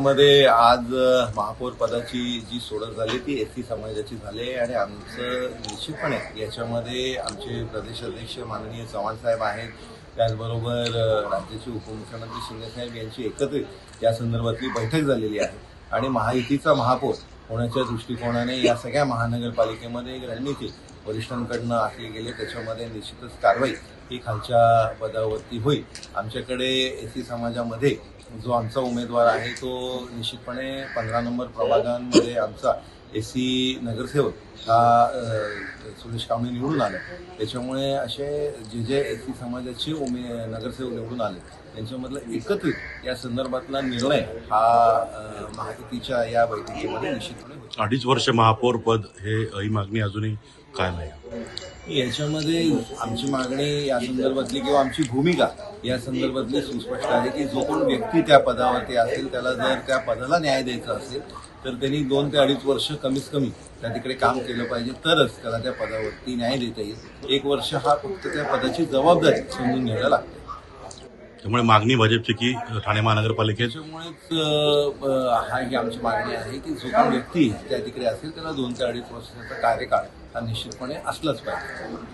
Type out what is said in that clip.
मध्ये आज महापौर पदाची जी सोडत झाली ती एससी समाजाची झाली आणि आमचं निश्चितपणे याच्यामध्ये आमचे प्रदेश अध्यक्ष माननीय चव्हाण साहेब आहेत, त्याचबरोबर राज्याचे उपमुख्यमंत्री शिंदेसाहेब यांची एकत्रित या संदर्भातली बैठक झालेली आहे आणि महायुतीचा महापौर होण्याच्या दृष्टिकोनाने या सगळ्या महानगरपालिकेमध्ये एक रणनीती वरिष्ठांकडनं आखली गेली। त्याच्यामध्ये निश्चितच कारवाई ही खालच्या पदावरती होईल। आमच्याकडे एससी समाजामध्ये जो आमचा उमेदवार आहे तो निश्चितपणे 15 नंबर प्रभागांमध्ये आमचा एससी नगरसेवक हा सुरेश कांबळे निवडून आले। त्याच्यामुळे असे जे एससी समाजाचे नगरसेवक निवडून आले त्यांच्यामधला एकत्रित या संदर्भातला निर्णय हा महायुतीच्या या बैठकीमध्ये निश्चितपणे होतो। 2.5 वर्ष महापौर पद ही मागणी अजूनही कायम आहे। याच्यामध्ये आमची मागणी या संदर्भातली किंवा आमची भूमिका या संदर्भातली सुस्पष्ट आहे की जो कोण व्यक्ती त्या पदावरती असेल त्याला जर त्या पदाला न्याय द्यायचा असेल तर त्यांनी 2 ते 2.5 वर्ष कमीत कमी त्या तिकडे काम केलं पाहिजे, तरच त्याला त्या पदावरती न्याय देता येईल। 1 वर्ष हा फक्त त्या पदाची जबाबदारी समजून घ्यायला लागते। त्यामुळे मागणी भाजपची की ठाणे महानगरपालिकेत त्याच्यामुळेच हा ही आमची मागणी आहे की जो कोण व्यक्ती त्या तिकडे असेल त्याला 2 ते 2.5 वर्षाचा कार्यकाळ हा निश्चितपणे असलाच पाहिजे।